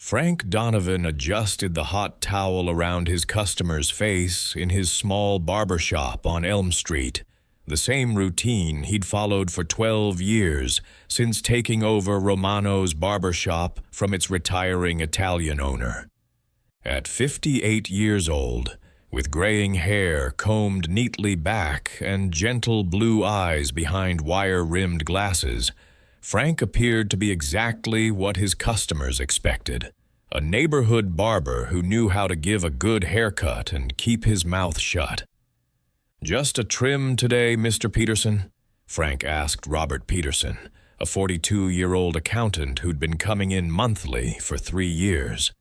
Frank Donovan adjusted the hot towel around his customer's face in his small barber shop on Elm Street, the same routine he'd followed for 12 years since taking over Romano's barber shop from its retiring Italian owner. At 58 years old, with graying hair combed neatly back and gentle blue eyes behind wire-rimmed glasses, Frank appeared to be exactly what his customers expected. A neighborhood barber who knew how to give a good haircut and keep his mouth shut. "Just a trim today, Mr. Peterson?" Frank asked Robert Peterson, a 42-year-old accountant who'd been coming in monthly for 3 years.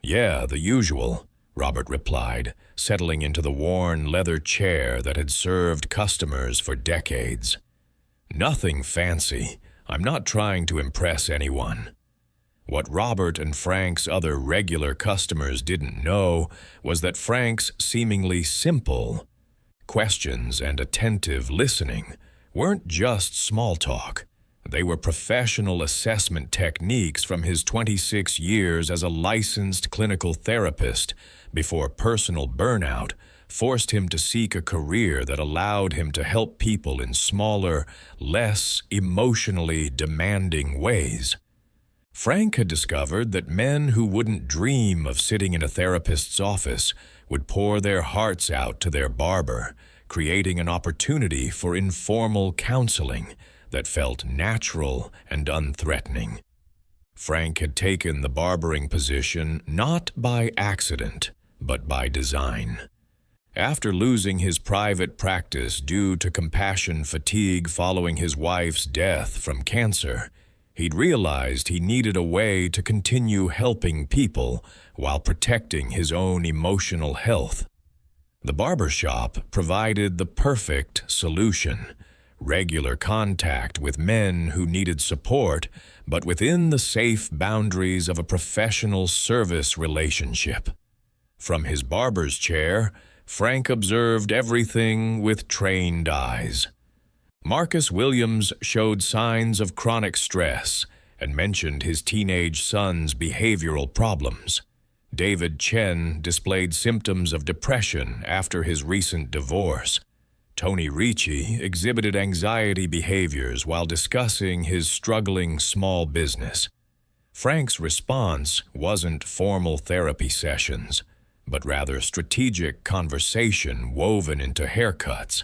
"Yeah, the usual," Robert replied, settling into the worn leather chair that had served customers for decades. "Nothing fancy. I'm not trying to impress anyone." What Robert and Frank's other regular customers didn't know was that Frank's seemingly simple questions and attentive listening weren't just small talk. They were professional assessment techniques from his 26 years as a licensed clinical therapist before personal burnout forced him to seek a career that allowed him to help people in smaller, less emotionally demanding ways. Frank had discovered that men who wouldn't dream of sitting in a therapist's office would pour their hearts out to their barber, creating an opportunity for informal counseling that felt natural and unthreatening. Frank had taken the barbering position not by accident, but by design. After losing his private practice due to compassion fatigue following his wife's death from cancer, he'd realized he needed a way to continue helping people while protecting his own emotional health. The barbershop provided the perfect solution: regular contact with men who needed support, but within the safe boundaries of a professional service relationship. From his barber's chair, Frank observed everything with trained eyes. Marcus Williams showed signs of chronic stress and mentioned his teenage son's behavioral problems. David Chen displayed symptoms of depression after his recent divorce. Tony Ricci exhibited anxiety behaviors while discussing his struggling small business. Frank's response wasn't formal therapy sessions, but rather strategic conversation woven into haircuts.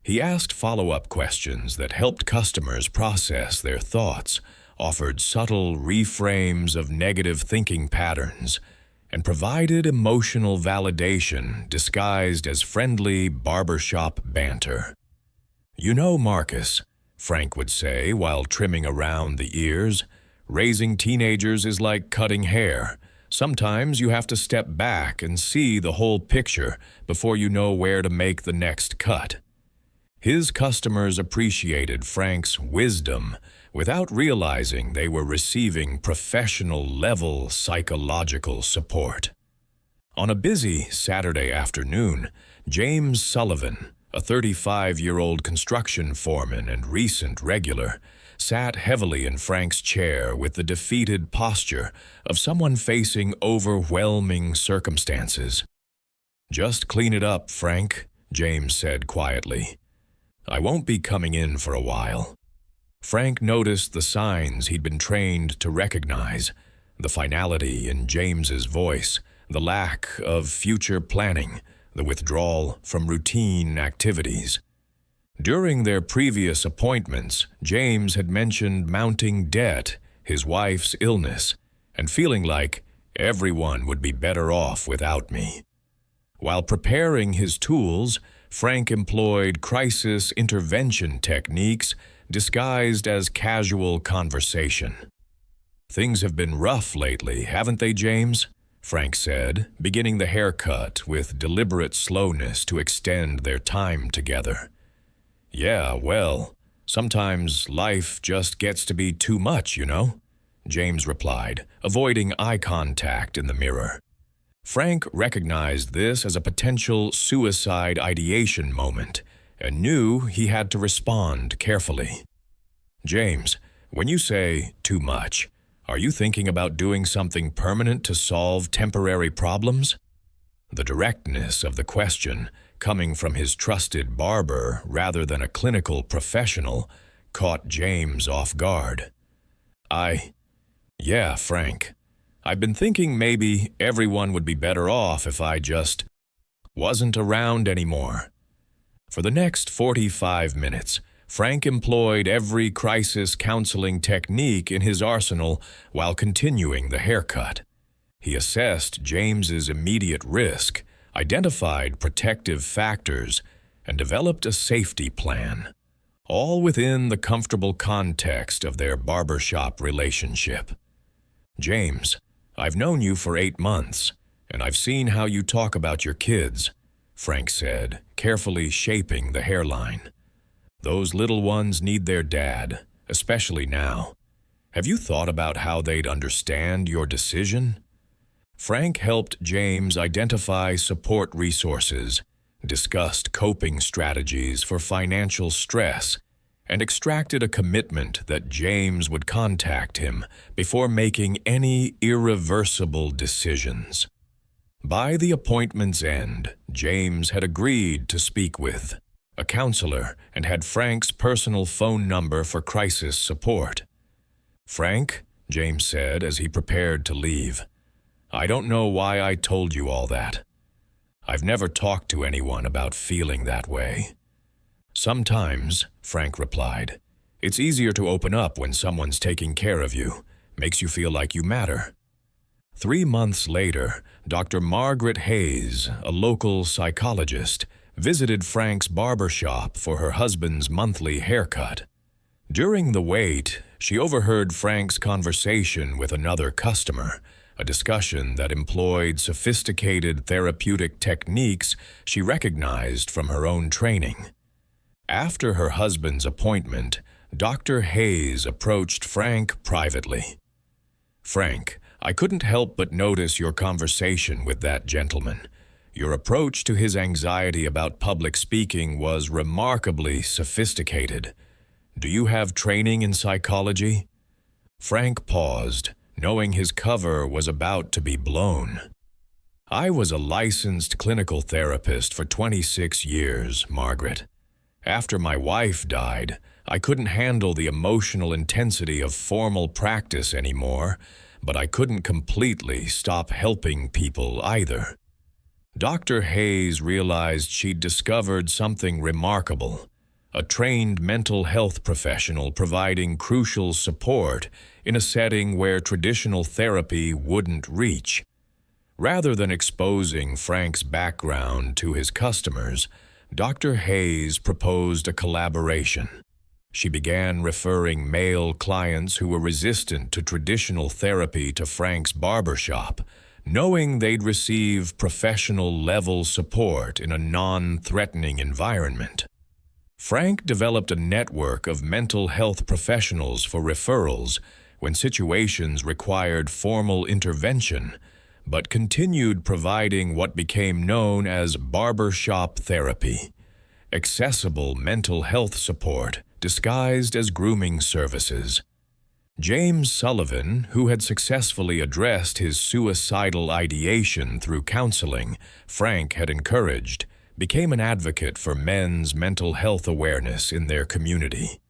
He asked follow-up questions that helped customers process their thoughts, offered subtle reframes of negative thinking patterns, and provided emotional validation disguised as friendly barbershop banter. "You know, Marcus," Frank would say while trimming around the ears, "raising teenagers is like cutting hair. Sometimes you have to step back and see the whole picture before you know where to make the next cut." His customers appreciated Frank's wisdom without realizing they were receiving professional-level psychological support. On a busy Saturday afternoon, James Sullivan, a 35-year-old construction foreman and recent regular, sat heavily in Frank's chair with the defeated posture of someone facing overwhelming circumstances. "Just clean it up, Frank," James said quietly. "I won't be coming in for a while." Frank noticed the signs he'd been trained to recognize: the finality in James's voice, the lack of future planning, the withdrawal from routine activities. During their previous appointments, James had mentioned mounting debt, his wife's illness, and feeling like everyone would be better off without me. While preparing his tools, Frank employed crisis intervention techniques disguised as casual conversation. "Things have been rough lately, haven't they, James?" Frank said, beginning the haircut with deliberate slowness to extend their time together. "Yeah, well, sometimes life just gets to be too much, you know," James replied, avoiding eye contact in the mirror. Frank recognized this as a potential suicide ideation moment and knew he had to respond carefully. "James, when you say too much, Are you thinking about doing something permanent to solve temporary problems? The directness of the question, coming from his trusted barber rather than a clinical professional, caught James off guard. Yeah, Frank. I've been thinking maybe everyone would be better off if I just wasn't around anymore. For the next 45 minutes, Frank employed every crisis counseling technique in his arsenal while continuing the haircut. He assessed James's immediate risk, identified protective factors, and developed a safety plan, all within the comfortable context of their barbershop relationship. James, I've known you for 8 months, and I've seen how you talk about your kids, Frank said, carefully shaping the hairline. Those little ones need their dad, especially now. Have you thought about how they'd understand your decision? Frank helped James identify support resources, discussed coping strategies for financial stress, and extracted a commitment that James would contact him before making any irreversible decisions. By the appointment's end, James had agreed to speak with a counselor and had Frank's personal phone number for crisis support. "Frank," James said as he prepared to leave, "I don't know why I told you all that. I've never talked to anyone about feeling that way." "Sometimes," Frank replied, "it's easier to open up when someone's taking care of you, makes you feel like you matter." 3 months later, Dr. Margaret Hayes, a local psychologist, visited Frank's barbershop for her husband's monthly haircut. During the wait, she overheard Frank's conversation with another customer, a discussion that employed sophisticated therapeutic techniques she recognized from her own training. After her husband's appointment, Dr. Hayes approached Frank privately. "Frank, I couldn't help but notice your conversation with that gentleman. Your approach to his anxiety about public speaking was remarkably sophisticated. Do you have training in psychology?" Frank paused, knowing his cover was about to be blown. "I was a licensed clinical therapist for 26 years, Margaret. After my wife died, I couldn't handle the emotional intensity of formal practice anymore, but I couldn't completely stop helping people either." Dr. Hayes realized she'd discovered something remarkable, a trained mental health professional providing crucial support in a setting where traditional therapy wouldn't reach. Rather than exposing Frank's background to his customers, Dr. Hayes proposed a collaboration. She began referring male clients who were resistant to traditional therapy to Frank's barbershop, knowing they'd receive professional-level support in a non-threatening environment. Frank developed a network of mental health professionals for referrals when situations required formal intervention, but continued providing what became known as barbershop therapy, accessible mental health support disguised as grooming services. James Sullivan, who had successfully addressed his suicidal ideation through counseling Frank had encouraged, became an advocate for men's mental health awareness in their community.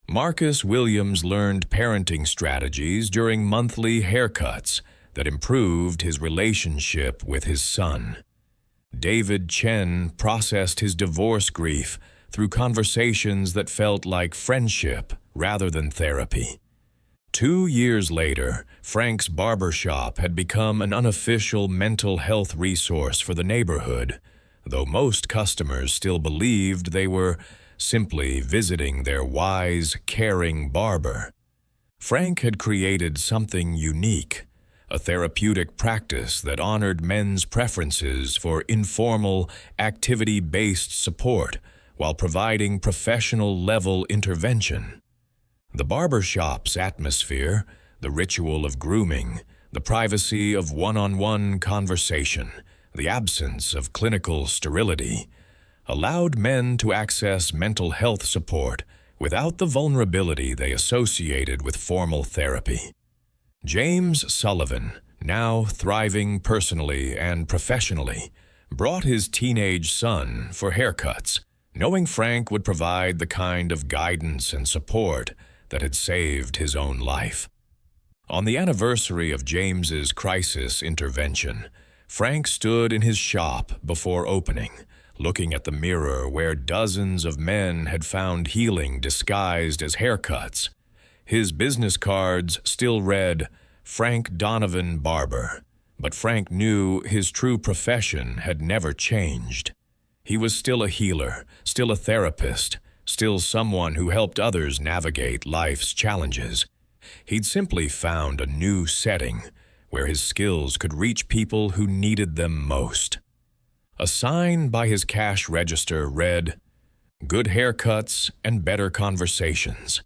Marcus Williams learned parenting strategies during monthly haircuts that improved his relationship with his son. David Chen processed his divorce grief through conversations that felt like friendship rather than therapy. 2 years later, Frank's barbershop had become an unofficial mental health resource for the neighborhood, though most customers still believed they were simply visiting their wise, caring barber. Frank had created something unique, a therapeutic practice that honored men's preferences for informal, activity-based support while providing professional-level intervention. The barbershop's atmosphere, the ritual of grooming, the privacy of one-on-one conversation, the absence of clinical sterility, allowed men to access mental health support without the vulnerability they associated with formal therapy. James Sullivan, now thriving personally and professionally, brought his teenage son for haircuts, knowing Frank would provide the kind of guidance and support that had saved his own life. On the anniversary of James's crisis intervention, Frank stood in his shop before opening, looking at the mirror where dozens of men had found healing disguised as haircuts. His business cards still read, Frank Donovan Barber, but Frank knew his true profession had never changed. He was still a healer, still a therapist, still someone who helped others navigate life's challenges. He'd simply found a new setting where his skills could reach people who needed them most. A sign by his cash register read, "Good haircuts and better conversations."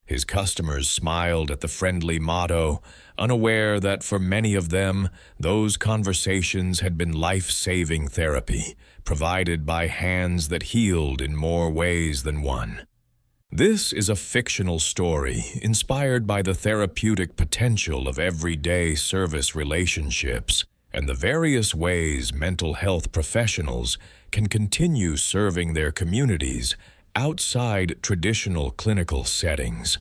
His customers smiled at the friendly motto, unaware that for many of them, those conversations had been life-saving therapy, provided by hands that healed in more ways than one. This is a fictional story inspired by the therapeutic potential of everyday service relationships and the various ways mental health professionals can continue serving their communities outside traditional clinical settings.